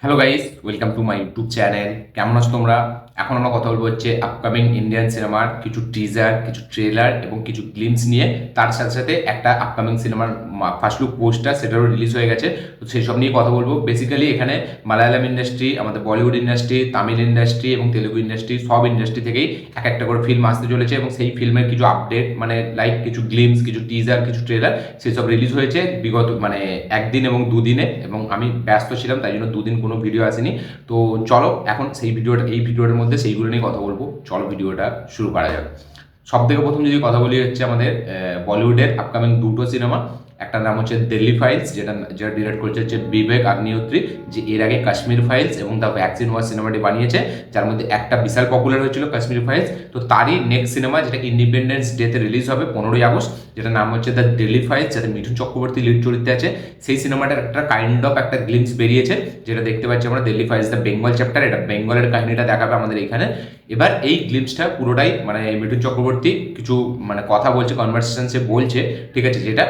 Hello guys, welcome to my YouTube channel. কেমন আছো তোমরা? এখন আমরা কথা বলবো হচ্ছে আপকামিং ইন্ডিয়ান সিনেমার কিছু টিজার, কিছু ট্রেলার এবং কিছু গ্লিমস নিয়ে। তার সাথে সাথে একটা আপকামিং সিনেমার ফার্স্ট লুক পোস্টার সেটারও রিলিজ হয়ে গেছে, তো সেই সব নিয়ে কথা বলবো। বেসিক্যালি এখানে মালায়ালাম ইন্ডাস্ট্রি, আমাদের বলিউড ইন্ডাস্ট্রি, তামিল ইন্ডাস্ট্রি এবং তেলুগু ইন্ডাস্ট্রি, সব ইন্ডাস্ট্রি থেকেই এক একটা করে ফিল্ম আসতে চলেছে এবং সেই ফিল্মের কিছু আপডেট মানে লাইক কিছু গ্লিমস, কিছু টিজার, কিছু ট্রেলার সেসব রিলিজ হয়েছে বিগত মানে একদিন এবং দুদিনে। এবং আমি ব্যস্ত ছিলাম, তাই জন্য দুদিন কোনো ভিডিও আসেনি। তো চলো এখন এই ভিডিওটার মধ্যে সেইগুলো নিয়ে কথা বলবো। চলো ভিডিওটা শুরু করা যাক। সব থেকে প্রথম যদি কথা বলি হচ্ছে আমাদের বলিউডের আপকামিং দুটো সিনেমা। একটার নাম হচ্ছে দিল্লি ফাইলস, যেটা ডিরেক্ট করেছে হচ্ছে বিবেক আগ্নেয়ত্রী, যে এর আগে কাশ্মীর ফাইলস এবং দ্য ভ্যাকসিন ওয়ার সিনেমাটি বানিয়েছে, যার মধ্যে একটা বিশাল পপুলার হয়েছিল কাশ্মীর ফাইলস। তো তারই নেক্সট সিনেমা, যেটা ইন্ডিপেন্ডেন্স ডেতে রিলিজ হবে 15ই আগস্ট, যেটা নাম হচ্ছে দ্য দিল্লি ফাইলস, যাতে মিঠুন চক্রবর্তী লিড চরিত্রে আছে। সেই সিনেমাটার একটা কাইন্ড অফ একটা গ্লিমস বেরিয়েছে, যেটা দেখতে পাচ্ছি আমরা। Delhi files the Bengal chapter, এটা বেঙ্গলের কাহিনীটা দেখাবে আমাদের এখানে। এবার এই গ্লিমসটা পুরোটাই মানে মিঠুন চক্রবর্তী কিছু মানে কথা বলছে, কনভারসেশন সে বলছে, ঠিক আছে, যেটা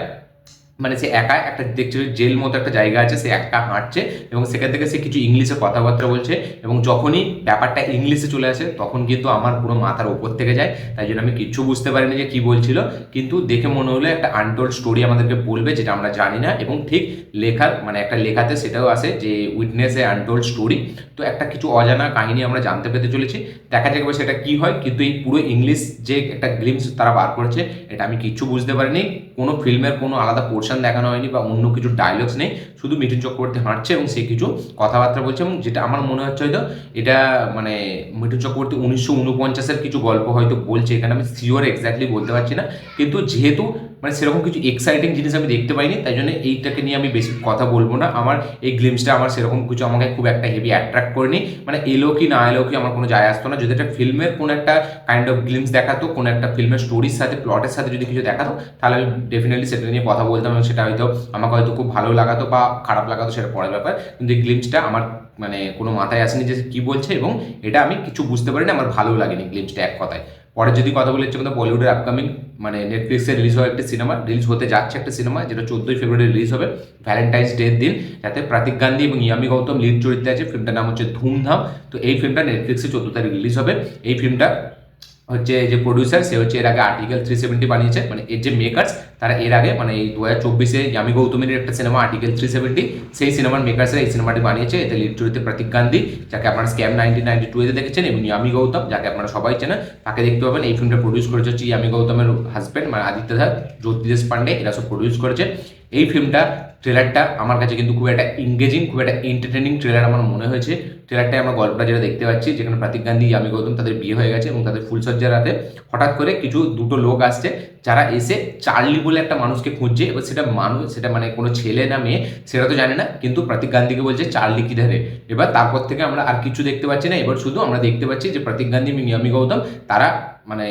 মানে সে একা একটা দেখছে জেল মতো একটা জায়গা আছে, সে একা হাঁটছে এবং সেখান থেকে সে কিছু ইংলিশে কথাবার্তা বলছে। এবং যখনই ব্যাপারটা ইংলিশে চলে আসে তখন কিন্তু আমার পুরো মাথার ওপর থেকে যায়, তাই জন্য আমি কিচ্ছু বুঝতে পারিনি যে কী বলছিল। কিন্তু দেখে মনে হলো একটা আনটোল্ড স্টোরি আমাদেরকে বলবে, যেটা আমরা জানি না। এবং ঠিক লেখার মানে একটা লেখাতে সেটাও আসে যে উইটনেস এ আনটোল্ড স্টোরি। তো একটা কিছু অজানা কাহিনী আমরা জানতে পেতে চলেছি। দেখা যাক এবার সেটা কী হয়। কিন্তু এই পুরো ইংলিশ যে একটা গ্লিমস তারা বার করেছে, এটা আমি কিচ্ছু বুঝতে পারিনি। কোনো ফিল্মের কোনো আলাদা পোর্শন দেখানো হয়নি বা অন্য কিছু ডায়লগস নেই, শুধু মিঠুন চক্রবর্তী হাঁটছে এবং সে কিছু কথাবার্তা বলছে। এবং যেটা আমার মনে হচ্ছে হয়তো এটা মানে মিঠুন চক্রবর্তী 1949-এর কিছু গল্প হয়তো বলছে, এখানে আমি শিওর এক্স্যাক্টলি বলতে পারছি না। কিন্তু যেহেতু মানে সেরকম কিছু এক্সাইটিং জিনিস আমি দেখতে পাইনি, তাই জন্য এইটাকে নিয়ে আমি বেশি কথা বলবো না। আমার এই গ্লিমসটা আমার সেরকম কিছু আমাকে খুব একটা হেভি অ্যাট্রাক্ট করেনি। মানে এলো কি না এলো কি আমার কোনো যায় আসতো না। যদি একটা ফিল্মের কোনো একটা কাইন্ড অফ গ্লিমস দেখাতো, কোনো একটা ফিল্মের স্টোরির সাথে, প্লটের সাথে যদি কিছু দেখাতো, তাহলে আমি ডেফিনেটলি সেটা নিয়ে কথা বলতাম এবং সেটা হয়তো আমাকে হয়তো খুব ভালো লাগাতো বা খারাপ লাগাতো, সেটা পরের ব্যাপার। কিন্তু এই গ্লিমসটা আমার মানে কোনো মাথায় আসেনি যে কী বলছে, এবং এটা আমি কিছু বুঝতে পারিনি, আমার ভালো লাগেনি গ্লিমসটা, এক কথায়। পরে যদি কথা বলে হচ্ছে আমাদের বলিউডের আপকামিং মানে নেটফ্লিক্সে রিলিজ হওয়া একটা সিনেমা, রিলিজ হতে যাচ্ছে একটা সিনেমা, যেটা 14ই ফেব্রুয়ারি রিলিজ হবে, ভ্যালেন্টাইন্স ডের দিন, যাতে প্রতীক গান্ধী এবং ইয়ামি গৌতম লিড চরিত্রে আছে। ফিল্মটার নাম হচ্ছে ধুমধাম। তো এই ফিল্মটা নেটফ্লিক্সে 14 তারিখ রিলিজ হবে। এই ফিল্মটা হচ্ছে যে প্রডিউসার, সে হচ্ছে এর আগে আর্টিকেল 370 বানিয়েছে। মানে এর যে মেকার্স, তারা এর আগে মানে এই 2024-এ ইয়ামি গৌতমের একটা সিনেমা আর্টিকেল 370, সেই সিনেমার মেকার্সরা এই সিনেমাটি বানিয়েছে। এতে লিড চরিত্রে প্রতীক গান্ধী, যাকে আপনারা স্ক্যাম 1992-তে দেখেছেন, এবং ইয়ামি গৌতম, যাকে আপনারা সবাই চেনেন, তাকে দেখতে পাবেন। এই ফিল্মটা প্রডিউস করেছে হচ্ছে ইয়ামি গৌতমের হাজব্যান্ড মানে আদিত্য ধর, জ্যোতিদেশ পান্ডে, এরা সব প্রডিউস করেছে। এই ফিল্মটা ট্রেলারটা আমার কাছে কিন্তু খুব একটা এঙ্গেজিং, খুব একটা এন্টারটেনিং ট্রেলার আমার মনে হয়েছে। ট্রেলারটায় আমরা গল্পটা যেটা দেখতে পাচ্ছি, যেখানে প্রতীক গান্ধী, ইয়ামি গৌতম, তাদের বিয়ে হয়ে গেছে এবং তাদের ফুলসজ্জার রাতে হঠাৎ করে দুটো লোক আসছে, যারা এসে চার্লি বলে একটা মানুষকে খুঁজছে। এবার সেটা মানুষ, সেটা মানে কোনো ছেলে না মেয়ে সেটা তো জানে না, কিন্তু প্রতীক গান্ধীকে বলছে চার্লি কি ধারে। এবার তারপর থেকে আমরা আর কিছু দেখতে পাচ্ছি না। এবার শুধু আমরা দেখতে পাচ্ছি যে প্রতীক গান্ধী এবং ইয়ামি গৌতম তারা মানে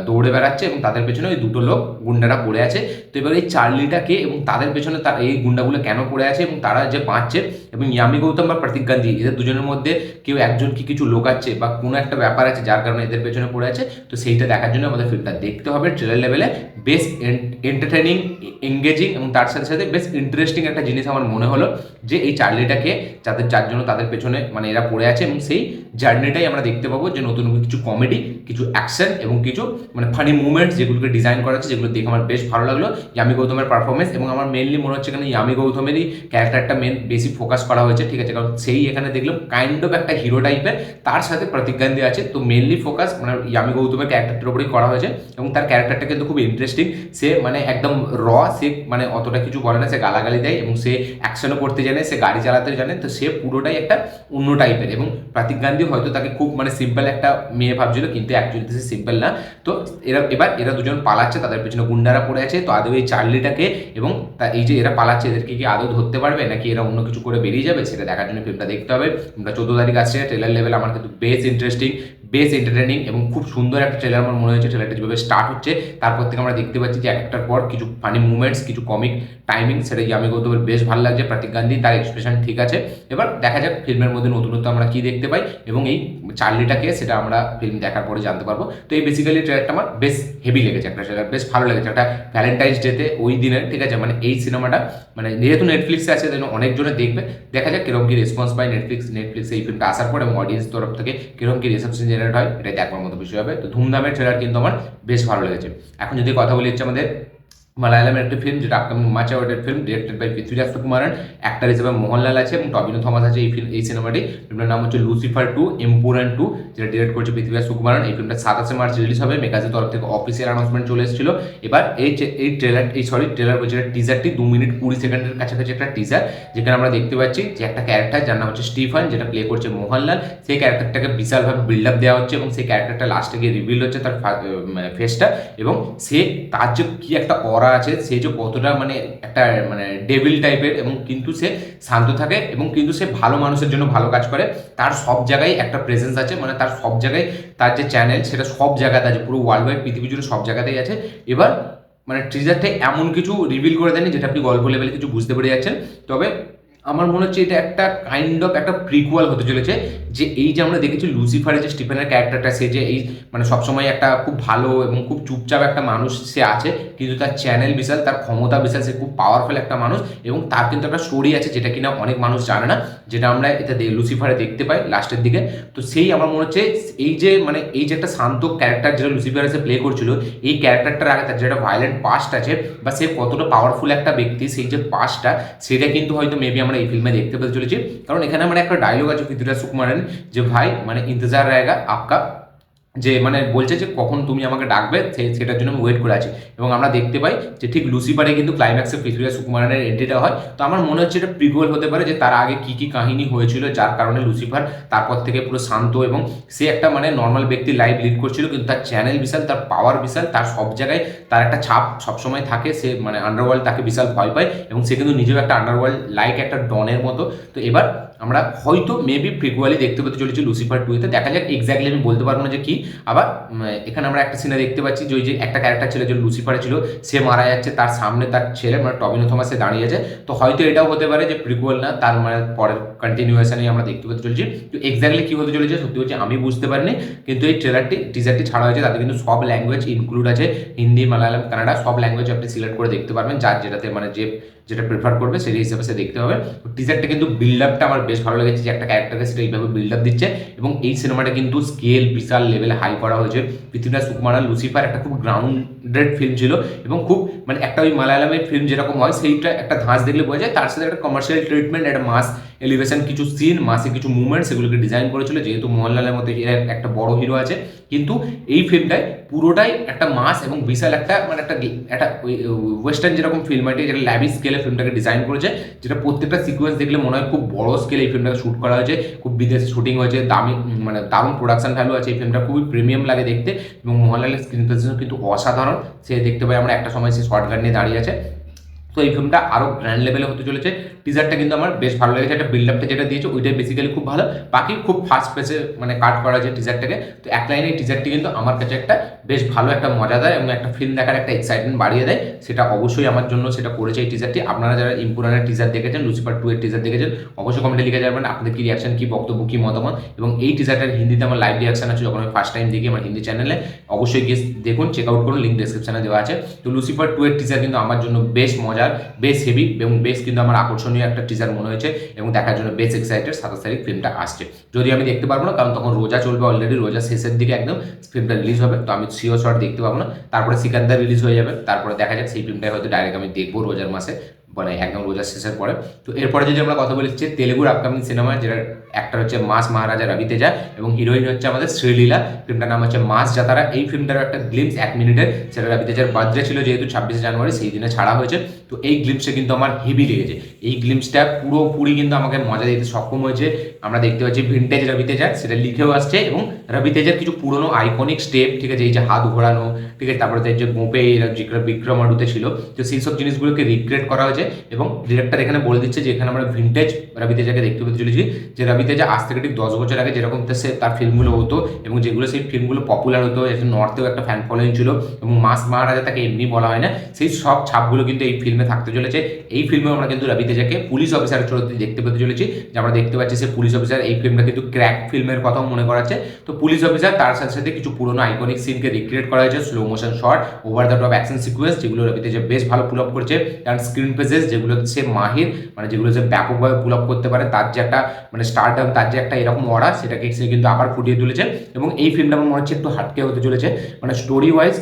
দৌড়ে বেড়াচ্ছে এবং তাদের পেছনে ওই দুটো লোক গুন্ডারা পড়ে আছে। তো এবার এই চার্লিটা কে এবং তাদের পেছনে তার এই গুন্ডাগুলো কেন পড়ে আছে এবং তারা যে বাঁচছে, এবং ইয়ামি গৌতম বা প্রতীক গান্ধী, এদের দুজনের মধ্যে কেউ একজন কি কিছু লোকাচ্ছে বা কোনো একটা ব্যাপার আছে যার কারণে এদের পেছনে পড়ে আছে। তো সেইটা দেখার জন্য আমাদের ফিল্মটা দেখতে হবে। ট্রেলার লেভেলে বেশ এন্টারটেনিং, এঙ্গেজিং এবং তার সাথে সাথে বেশ ইন্টারেস্টিং একটা জিনিস আমার মনে হলো, যে এই চার্লিটাকে যার জন্য তাদের পেছনে মানে এরা পড়ে আছে, এবং সেই জার্নিটাই আমরা দেখতে পাবো, যে নতুন কিছু কমেডি, কিছু অ্যাকশন এবং কিছু মানে ফানি মুভমেন্টস যেগুলোকে ডিজাইন করা আছে, যেগুলো দেখে আমার বেশ ভালো লাগলো। ইয়ামি গৌতমের পারফরমেন্স, এবং আমার মেনলি মনে হচ্ছে এখানে ইয়ামি গৌতমেরই ক্যারেক্টারটা বেশি ফোকাস করা হয়েছে, ঠিক আছে, কারণ সেই এখানে দেখলাম কাইন্ড অফ একটা হিরো টাইপের, তার সাথে প্রতীক গান্ধী আছে। তো মেনলি ফোকাস মানে ইয়ামি গৌতমের ক্যারেক্টারটার উপরেই করা হয়েছে, এবং তার ক্যারেক্টারটা কিন্তু খুব ইন্টারেস্টিং। সে মানে একদম সে মানে অতটা কিছু বলে না, সে গালাগালি দেয় এবং সে অ্যাকশনও করতে জানে, সে গাড়ি চালাতে জানে। তো সে পুরোটাই একটা অন্য টাইপের, এবং প্রতীক গান্ধী হয়তো তাকে খুব মানে সিম্পল একটা মেয়ে ভাবছিল, কিন্তু অ্যাকচুয়ালি সে সিম্পল না। তো এরা দুজন পালাচ্ছে, তাদের পেছনে গুন্ডারা পড়ে আছে। তো আদৌ এই চার্লিটাকে এবং এই যে এরা পালাচ্ছে, এদেরকে কি আদৌ ধরতে পারবে নাকি এরা অন্য কিছু করে বেরিয়ে যাবে, সেটা দেখার জন্য ফিল্মটা দেখতে হবে। আমরা 14 তারিখ আসছে। ট্রেলার লেভেল আমার কিন্তু বেশ ইন্টারেস্টিং, বেশ এন্টারটেনিং এবং খুব সুন্দর একটা ট্রেলার আমার মনে হয়েছে। ট্রেলারটা যেভাবে স্টার্ট হচ্ছে তারপর থেকে আমরা দেখতে পাচ্ছি যে একটার পর কিছু ফানি মুভমেন্টস, কিছু কমিক টাইমিং, সেটা ইয়ামি গৌতমের বেশ ভালো লাগছে। প্রতীক গান্ধী তার এক্সপ্রেশন ঠিক আছে। এবার দেখা যাক ফিল্মের মধ্যে নতুনত্ব আমরা কি দেখতে পাই এবং এই চার্লিটাকে সেটা আমরা ফিল্ম দেখার পরে জানতে পারবো। তো এই বেসিক্যালি ট্রেলারটা আমার বেশ হেভি লেগেছে, একটা ট্রেলার বেশ ভালো লেগেছে। একটা ভ্যালেন্টাইন্স ডেতে ওই দিনের, ঠিক আছে, মানে এই সিনেমাটা মানে যেহেতু নেটফ্লিক্সে আছে তাই অনেকজনে দেখবে। দেখা যাক কিরকম কি রেসপন্স পায় নেটফ্লিক্সে এই ফিল্মটা আসার পর এবং অডিয়েন্স তরফ থেকে কিরকম কি রিসেপশন জেনারেট হয়, এটাই দেখবার মতো বিষয় হবে। তো ধুমধামের ট্রেলার কিন্তু আমার বেশ ভালো লেগেছে। এখন যদি কথা বলি হচ্ছে আমাদের মালায়ালামের একটা ফিল্ম, যেটা upcoming much awarded film, directed by Prithviraj Sukumaran. Actor হিসেবে মোহনলাল আছে এবং টবিনো থমাস আছে এই সিনেমাটি। ফিল্মের নাম হচ্ছে লুসিফার 2 এম্পুরান 2, যেটা ডিরেক্ট করছে পৃথ্বীরাজ সুকুমারন। এই ফিল্মটা 27 মার্চ রিলিজ হবে। মেকাজের তরফ থেকে অফিসিয়াল অ্যানাউন্সমেন্ট চলে এসেছিল। এবার ট্রেলার বলছে টিজারটি 2 মিনিট 20 সেকেন্ডের কাছাকাছি একটা টিজার, যেখানে আমরা দেখতে পাচ্ছি যে একটা ক্যারেক্টার যার নাম হচ্ছে স্টিফান, যেটা প্লে করছে মোহনলাল। সেই ক্যারেক্টারটাকে বিশালভাবে বিল্ড আপ দেওয়া হচ্ছে এবং সেই ক্যারেক্টারটা লাস্টে গিয়ে রিভিল হচ্ছে তার ফেসটা, এবং সে তার যে কি একটা অরা আছে, সে যে কতটা মানে একটা মানে ডেভিল টাইপের, এবং কিন্তু সে শান্ত থাকে এবং কিন্তু সে ভালো মানুষের জন্য ভালো কাজ করে। তার সব জায়গায় একটা প্রেজেন্স আছে, মানে তার সব জায়গায় তার যে চ্যানেল সেটা সব জায়গাতে আছে, পুরো ওয়ার্ল্ড ওয়াইড পৃথিবী জুড়ে সব জায়গাতেই আছে। এবার মানে টিজারটা এমন কিছু রিভিল করে দেয়নি যেটা আপনি গল্প লেভেলে কিছু বুঝতে পেরে যাচ্ছেন। তবে আমার মনে হচ্ছে এটা একটা কাইন্ড অফ একটা প্রিকুয়াল হতে চলেছে, যে এই যে আমরা দেখেছি লুসিফারের যে স্টিফেনের ক্যারেক্টারটা, সে যে এই মানে সবসময় একটা খুব ভালো এবং খুব চুপচাপ একটা মানুষ সে আছে, কিন্তু তার চ্যানেল বিশাল, তার ক্ষমতা বিশাল, সে খুব পাওয়ারফুল একটা মানুষ এবং তার কিন্তু একটা স্টোরি আছে যেটা কিনা অনেক মানুষ জানে না, যেটা আমরা এটা লুসিফারে দেখতে পাই লাস্টের দিকে। তো সেই আমার মনে হচ্ছে এই যে মানে এই যে একটা শান্ত ক্যারেক্টার যেটা লুসিফার এসে প্লে করছিল, এই ক্যারেক্টারটার আগে তার যেটা ভায়োলেন্ট পাস্ট আছে বা সে কতটা পাওয়ারফুল একটা ব্যক্তি, সেই যে পাস্টটা সেটা কিন্তু হয়তো মেবি আমরা এই ফিল্মে দেখতে পেতে চলেছি। কারণ এখানে আমার একটা ডায়লগ আছে পৃথ্বীরাজ সুকুমারন, যে ভাই মানে ইন্তজার रहेगा আপকা, যে মানে বলছে যে কখন তুমি আমাকে ডাকবে, সেটার জন্য আমি ওয়েট করে আছি। এবং আমরা দেখতে পাই যে ঠিক লুসিফারে কিন্তু ক্লাইম্যাক্সে পৃথ্বীরাজ সুকুমারনের এন্ট্রিটা হয়। তো আমার মনে হচ্ছে এটা প্রিকুয়েল হতে পারে, যে তার আগে কি কি কাহিনী হয়েছিল যার কারণে লুসিফার তারপর থেকে পুরো শান্ত, এবং সে একটা মানে নর্মাল ব্যক্তি লাইফ লিড করছিল, কিন্তু তার চ্যানেল বিশাল, তার পাওয়ার বিশাল, তার সব জায়গায় তার একটা ছাপ সবসময় থাকে। সে মানে আন্ডারওয়ার্ল্ড তাকে বিশাল ভয় পায় এবং সে কিন্তু নিজেও একটা আন্ডারওয়ার্ল্ড লাইক একটা ডনের মতো। তো এবার আমরা হয়তো মেবি প্রিকুয়ালি দেখতে পেতে চলেছি লুসিফার 2-তে। দেখা যাক, এক্স্যাক্টলি আমি বলতে পারবো না যে কি। আবার এখানে আমরা একটা সিনে দেখতে পাচ্ছি যে ওই যে একটা ক্যারেক্টার ছিল যে লুসিফারে ছিল, সে মারা যাচ্ছে, তার সামনে তার ছেলে মানে টবিনো থমাসে দাঁড়িয়ে আছে। তো হয়তো এটাও হতে পারে যে প্রিকুয়াল না, তার মানে পরের কন্টিনিউয়েশনই আমরা দেখতে পেতে চলেছি। তো এক্স্যাক্টলি কি হতে চলেছে সত্যি হচ্ছে আমি বুঝতে পারিনি, কিন্তু এই টিজারটি ছাড়া হয়েছে, তাতে কিন্তু সব ল্যাঙ্গুয়েজ ইনক্লুড আছে, হিন্দি, মালায়ালাম, কানাডা, সব ল্যাঙ্গুয়েজ আপনি সিলেক্ট করে দেখতে পারবেন, যার যেটাতে মানে যেটা প্রেফার করবে সেই হিসাবে সে দেখতে হবে। তো টিজারটা কিন্তু বিল্ড আপটা আমার বেশ ভালো লেগেছে, যে একটা ক্যারেক্টারকে সেটা এইভাবে বিল্ড আপ দিচ্ছে, এবং এই সিনেমাটা কিন্তু স্কেল বিশাল লেভেলে হাই করা হয়েছে। পৃথ্বীরাজ সুকুমারন লুসিফার একটা খুব গ্রাউন্ডেড ফিল্ম ছিল এবং খুব মানে একটা ওই মালায়ালামের ফিল্ম যেরকম হয় সেইটা একটা ধাঁচ দেখলে বোঝা যায়, তার সাথে একটা কমার্শিয়াল ট্রিটমেন্ট, একটা মাস এলিভেশন, কিছু সিন, মাসে কিছু মুভমেন্ট, সেগুলোকে ডিজাইন করেছিল। যেহেতু মোহনলালের মধ্যে একটা বড় হিরো আছে, কিন্তু এই ফিল্মটায় পুরোটাই একটা মাস এবং বিশাল একটা মানে একটা ওয়েস্টার্ন যেরকম ফিল্ম হয়, যেটা ল্যাভিশ স্কেলে ফিল্মটাকে ডিজাইন করেছে, যেটা প্রত্যেকটা সিকোয়েন্স দেখলে মনে হয় খুব বড় স্কেলে এই ফিল্মটাকে শ্যুট করা হয়েছে, খুব বিদেশে শুটিং হয়েছে, দামি মানে দারুণ প্রোডাকশন ভ্যালু আছে। এই ফিল্মটা খুবই প্রিমিয়াম লাগে দেখতে, এবং মোহনলালের স্ক্রিন প্রেজেন্স কিন্তু অসাধারণ। সে দেখতে পাই আমরা একটা সময় সে শর্ট গান নিয়ে দাঁড়িয়ে আছে। তো এই ফিল্মটা আরও গ্র্যান্ড লেভেলে হতে চলেছে। টিজারটা কিন্তু আমার বেশ ভালো লেগেছে, একটা বিল্ড আপটা যেটা দিয়েছে ওইটাই বেসিক্যালি খুব ভালো, বাকি খুব ফাস্ট পেসে মানে কাট করা যায় টিজারটাকে। তো এক লাইনে এই টিজারটি কিন্তু আমার কাছে একটা বেশ ভালো একটা মজা দেয় এবং একটা ফিল্ম দেখার একটা এক্সাইটমেন্ট বাড়িয়ে দেয়, সেটা অবশ্যই আমার জন্য সেটা করেছে এই টিজারটি। আপনারা যারা ইম্পুরানের টিজার দেখেছেন, লুসিফার 2 এর টিজার দেখেছেন, অবশ্যই কমেন্টে লিখে যাবেন আপনাদের কি রিয়াকশন, কি বক্তব্য, কি মতামত। এবং এই টিজারটার হিন্দিতে আমার লাইভ রিয়াকশন আছে, যখন আমি ফার্স্ট টাইম দেখি আমার হিন্দি চ্যানেলে, অবশ্যই গিয়ে দেখুন, চেক আউট করুন, লিঙ্ক ডেসক্রিপশনে দেওয়া আছে। তো লুসিফার 2 এর টিজার কিন্তু আমার জন্য বেশ মজার, বেশ হেভি এবং বেশ কিন্তু আমার আকর্ষণীয় একটা টিজার মনে হয়েছে, এবং দেখার জন্য বেশ এক্সাইটেড। 27 তারিখ ফিল্মটা আসছে, যদি আমি দেখতে পারবো না, কারণ তখন রোজা চলবে অলরেডি, রোজা শেষের দিকে একদম ফিল্মটা রিলিজ হবে, তো আমি সিও শর্ট দেখতে পাবো না। তারপরে সিকান্দার রিলিজ হয়ে যাবে, তারপরে দেখা যাক সেই ফিল্মটাই হয়তো ডাইরেক্ট আমি দেখবো রোজার মাসে, মানে একদম রোজার শেষের পরে। তো এরপরে যদি আমরা কথা বলি তেলেগুর আপকামিং সিনেমা, যেটা অ্যাক্টর হচ্ছে মাস মহারাজা রবি তেজা এবং হিরোইন হচ্ছে আমাদের শ্রীলীলা। ফিল্মটার নাম হচ্ছে মাস জাতারা। এই ফিল্মটার একটা গ্লিমস 1 মিনিটের, সেটা রবি তেজার বার্থডে ছিল যেহেতু 26 জানুয়ারি, সেই দিনে ছাড়া হয়েছে। তো এই গ্লিমসটা কিন্তু আমার হেভি লেগেছে, এই গ্লিমসটা পুরোপুরি কিন্তু আমাকে মজা দিতে সক্ষম হয়েছে। আমরা দেখতে পাচ্ছি ভিনটেজ রবি তেজা, সেটা লিখেও আসছে, এবং রবি তেজার কিছু পুরোনো আইকনিক স্টেপ, ঠিক আছে, এই যে হাত ঘোরানো, ঠিক আছে, তারপরে যে গোপে বিক্রমাডুতে ছিল, তো সেই সব জিনিসগুলোকে রিক্রিয়েট করা হয়েছে আছে এবং ডিরেক্টর এখানে বলে দিচ্ছে যে এখানে আমরা ভিন্টেজ রবি তেজাকে দেখতে পেতে চলেছি, যে রবি তেজা আজ থেকে ঠিক 10 বছর আগে যেরকম সে তার ফিল্মগুলো হতো এবং যেগুলো সেই ফিল্মগুলো পপুলার হতো, নর্থেও একটা ফ্যান ফলোয়িং ছিল এবং মাস মহারাজা তাকে এমনি বলা হয় না, সেই সব ছাপগুলো কিন্তু এই ফিল্মে থাকতে চলেছে। এই ফিল্মে আমরা কিন্তু রবি তেজাকে পুলিশ অফিসারের চরিত্রে দেখতে পেতে চলেছি, যে আমরা দেখতে পাচ্ছি সে পুলিশ অফিসার। এই ফিল্মটা কিন্তু ক্র্যাক ফিল্মের কথাও মনে করাচ্ছে। তো পুলিশ অফিসার, তার সাথে সাথে কিছু পুরোনো আইকনিক সিনকে রিক্রিয়েট করা হয়েছে, slow motion shot, over the top action sequence, যেগুলো রবি তেজা বেশ ভালো পুল আপ করছে। কারণ স্ক্রিন প্রেজেন্স যেগুলো সে মাহির, মানে যেগুলো সে ব্যাপকভাবে পুল আপ করতে পারে, তার যে একটা মানে স্টারডাম, তার যে একটা এরকম অরা, সেটাকে সে কিন্তু আবার ফুটিয়ে তুলেছে। এবং এই ফিল্মটা আমার মনে হচ্ছে একটু হাটকে হতে চলেছে, মানে স্টোরি ওয়াইজ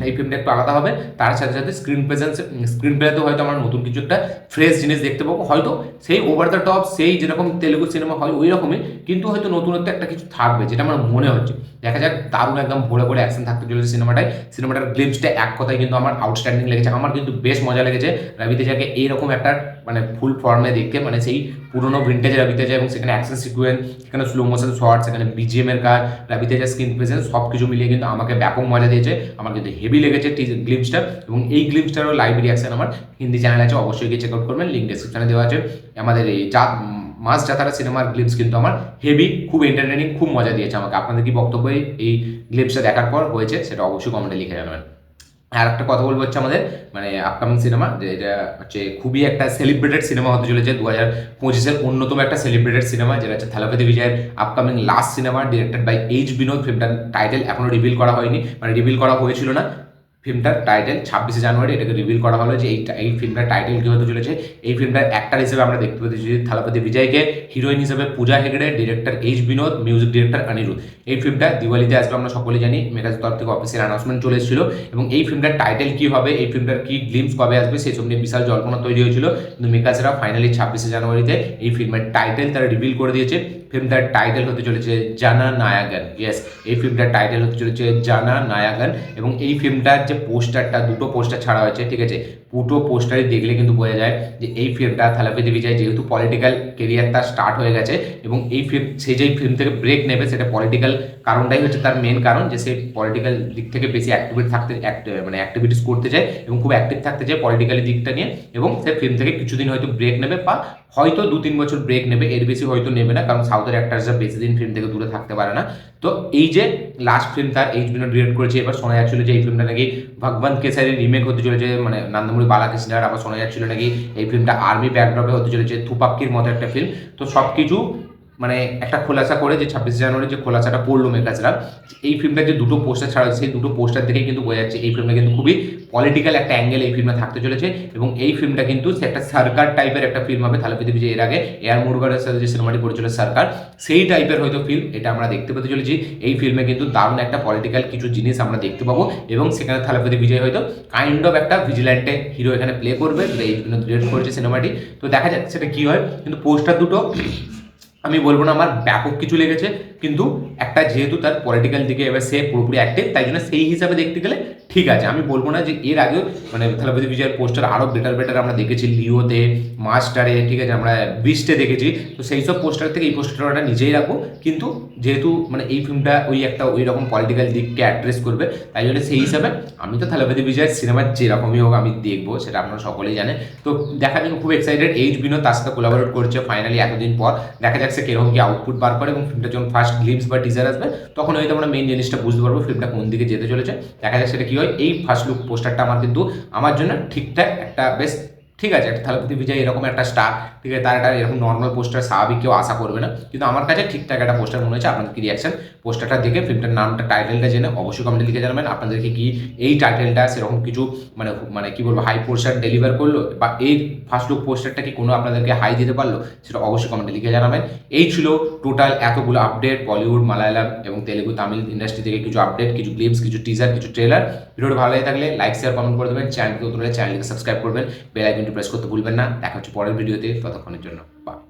এই ফিল্মটা একটু আলাদা হবে। তার সাথে সাথে স্ক্রিন প্রেজেন্স, স্ক্রিন প্লেতে হয়তো আমরা নতুন কিছু একটা ফ্রেশ জিনিস দেখতে পাবো, হয়তো সেই ওভার দ্য টপ সেই যেরকম তেলুগু সিনেমা হয় ওই রকমই, কিন্তু হয়তো নতুনত্ব একটা কিছু থাকবে, যেটা আমার মনে হচ্ছে। দেখা যাক, দারুণ একদম ভরে ভরে অ্যাকশন থাকতে চলেছে সিনেমাটার গ্লিমসটা এক কথায় কিন্তু আমার আউটস্ট্যান্ডিং লেগেছে। আমার কিন্তু বেশ মজা লেগেছে রবি তেজাকে এইরকম একটা মানে ফুল ফর্মে দেখতে, মানে সেই পুরোনো ভিন্টেজ রবি তেজা, এবং সেখানে অ্যাকশন সিকুয়েন্স, সেখানে স্লো মোশন শট, সেখানে বিজিএম এর কাজ, রবি তেজার স্ক্রিন প্রেজেন্স, সব কিছু মিলিয়ে কিন্তু আমাকে ব্যাপক মজা দিয়েছে। আমার কিন্তু হেভি লেগেছে গ্লিমসটা। এবং এই গ্লিমসটারও লাইভ রিয়াকশন আমার হিন্দি চ্যানেল আছে, অবশ্যই গিয়ে চেক আউট করবেন, লিঙ্ক ডেসক্রিপশনে দেওয়া আছে। আমাদের এই মাস যাতারা সিনেমার গ্লিমস কিন্তু আমার হেভি, খুব এন্টারটেনিং, খুব মজা দিয়েছে আমাকে। আপনাদের কি বক্তব্য এই গ্লিমসটা দেখার পর হয়েছে সেটা অবশ্যই কমেন্টে লিখে জানাবেন। আর একটা কথা বলবো হচ্ছে আমাদের মানে আপকামিং সিনেমা, যে এটা হচ্ছে খুবই একটা সেলিব্রেটেড সিনেমা হতে চলেছে 2025-এর অন্যতম একটা সেলিব্রেটেড সিনেমা, যেটা হচ্ছে থালাপতি বিজয়ের upcoming last cinema, directed by H Vinoth. ফিল্মটার টাইটেল এখনো রিভিল করা হয়নি, মানে রিভিল করা হয়েছিল না। ফিল্মটার টাইটেল 26শে জানুয়ারি এটাকে রিভিল করা হলো যে এই ফিল্মটার টাইটেল কী হতে চলেছে। এই ফিল্মটার অ্যাক্টার হিসেবে আমরা দেখতে পেয়েছি থালাপতি বিজয়কে, হিরোইন হিসেবে Pooja Hegde, director H Vinoth, music director Anirudh. এই ফিল্মটা দিওয়ালিতে আসবে, আমরা সকলে জানি, মেগাজ তরফ থেকে অফিসিয়াল অ্যানাউন্সমেন্ট চলে এসেছিল। এবং এই ফিল্মটার টাইটেল কী হবে, এই ফিল্মটার কী গ্লিমস কবে আসবে, সেসব নিয়ে বিশাল জল্পনা তৈরি হয়েছিল, কিন্তু মেকাজরা ফাইনালি 26শে জানুয়ারিতে এই ফিল্মের টাইটেল তারা রিভিল করে দিয়েছে। ফিল্মটার টাইটেল হতে চলেছে জানা নায়াগান। ইয়েস, এই ফিল্মটার টাইটেল হতে চলেছে জানা নায়াগান। এবং এই ফিল্মটার যে পোস্টারটা, দুটো পোস্টার ছাড়া হয়েছে, ঠিক আছে, দুটো পোস্টারই দেখলে কিন্তু বোঝা যায় যে এই ফিল্মটা থালাপতি বিজয় যেহেতু পলিটিক্যাল কেরিয়ার তার স্টার্ট হয়ে গেছে, এবং এই ফিল্ম সে যেই ফিল্ম থেকে ব্রেক নেবে সেটা পলিটিক্যাল কারণটাই হচ্ছে তার মেন কারণ, যে সে পলিটিক্যাল দিক থেকে বেশি অ্যাক্টিভিটিস করতে চায় এবং খুব অ্যাক্টিভ থাকতে চায় পলিটিক্যালি দিকটা নিয়ে। এবং সে ফিল্ম থেকে কিছুদিন হয়তো ব্রেক নেবে, বা হয়তো 2-3 বছর ব্রেক নেবে, এর বেশি হয়তো নেবে না, কারণ সাউথের অ্যাক্টার্সরা বেশি দিন ফিল্ম থেকে দূরে থাকতে পারে না। তো এই যে লাস্ট ফিল্ম তার এইচ বিনোদ ডিরেক্ট করেছে, এবার শোনা যাচ্ছিল যে এই ফিল্মটা নাকি ভগবান কেসারির রিমেক হতে চলেছে, মানে নন্দমুরি বালাকৃষ্ণার। আবার শোনা যাচ্ছিল নাকি এই ফিল্মটা আর্মি ব্যাকড্রপে হতে চলেছে, থুপাক্কির মতো একটা ফিল্ম। তো সব কিছু মানে একটা খোলাসা করে যে 26 জানুয়ারি যে খোলাসাটা পড়লো মেকাজরা, এই ফিল্মটার যে দুটো পোস্টার ছাড়া হয়েছে, সেই দুটো পোস্টার দেখেই কিন্তু বোঝা যাচ্ছে এই ফিল্মটা কিন্তু খুবই পলিটিক্যাল একটা অ্যাঙ্গেল এই ফিল্মে থাকতে চলেছে। এবং এই ফিল্মটা কিন্তু একটা সরকার টাইপের একটা ফিল্ম হবে। থালাপতি বিজয় এর আগে এয়ার মুরগারের সাথে যে সিনেমাটি করেছিল সরকার, সেই টাইপের হয়তো ফিল্ম এটা আমরা দেখতে পেতে চলেছি। এই ফিল্মে কিন্তু দারুণ একটা পলিটিক্যাল কিছু জিনিস আমরা দেখতে পাবো, এবং সেখানে থালাপতি বিজয় হয়তো কাইন্ড অফ একটা ভিজিল্যান্টে হিরো এখানে প্লে করবে, যেটা এই জন্য ডিরেক্ট করেছে সিনেমাটি। তো দেখা যাচ্ছে সেটা কী হয়, কিন্তু পোস্টার দুটো আমি বলবো না আমার ব্যাপক কিছু লেগেছে, কিন্তু একটা যেহেতু তার পলিটিক্যাল দিকে এবার সে পুরোপুরি অ্যাক্টিভ, তাই জন্য সেই হিসাবে দেখতে গেলে ঠিক আছে। আমি বলবো না যে এর আগেও মানে থালাপতি বিজয়ের পোস্টার আরও বেটার আমরা দেখেছি, লিওতে, মাস্টারে, ঠিক আছে, আমরা বিস্টে দেখেছি। তো সেই সব পোস্টার থেকে এই পোস্টারটা নিজেই রাখবো, কিন্তু যেহেতু মানে এই ফিল্মটা ওই রকম পলিটিক্যাল দিককে অ্যাড্রেস করবে, তাই জন্য সেই হিসাবে আমি তো থালাপতি বিজয়ের সিনেমার যেরকমই হোক আমি দেখবো, সেটা আপনারা সকলেই জানে। তো দেখার জন্য খুব এক্সাইটেড। এইচ বিনোদ তার সাথে কোলাবোরেট করছে ফাইনালি এতদিন পর। দেখা যাক সে কিরকম কি আউটপুট বার করে, এবং ফিল্মটা যখন ফার্স্ট গ্লিমস বা টিজার আসবে তখন হয়তো আমরা মেইন জিনিসটা বুঝতে পারবো ফিল্মটা কোন দিকে যেতে চলেছে। দেখা যাক সেটা কি হয়। এই ফার্স্ট লুক পোস্টারটা আমার জন্য ঠিকঠাক একটা বেশ ঠিক আছে, একটা থালাপতি বিজয় এরকম একটা স্টার, ঠিক আছে, তার একটা এরকম নর্মাল পোস্টার স্বাভাবিক কেউ আশা করবে না, কিন্তু আমার কাছে ঠিকঠাক একটা পোস্টার মনে হয়েছে। আপনাদের কি রিয়াকশন পোস্টারটা দেখে, ফিল্মটার নামটা, টাইটেলটা জেনে অবশ্যই কমেন্টে লিখে জানাবেন। আপনাদেরকে কি এই টাইটেলটা সেরকম কিছু মানে কি বলবো হাই পোস্টার ডেলিভার করলো, বা এই ফার্স্ট লুক পোস্টারটা কি কোনো আপনাদেরকে হাই দিতে পারলো, সেটা অবশ্যই কমেন্টে লিখে জানাবেন। এই ছিল টোটাল এতগুলো আপডেট, বলিউড, মালায়ালাম এবং তেলেগু তামিল ইন্ডাস্ট্রি থেকে কিছু আপডেট, কিছু গ্লিমস, কিছু টিজার, কিছু ট্রেলার। ভিডিওটা ভালো লাগে থাকলে লাইক, শেয়ার, কমেন্ট করে দেবেন। চ্যানেলকে সাবস্ক্রাইব করবেন, বেল আইকনটি প্রেস করতে ভুলবেন না। দেখা হচ্ছে পরের ভিডিওতে, ততক্ষণের জন্য বাই।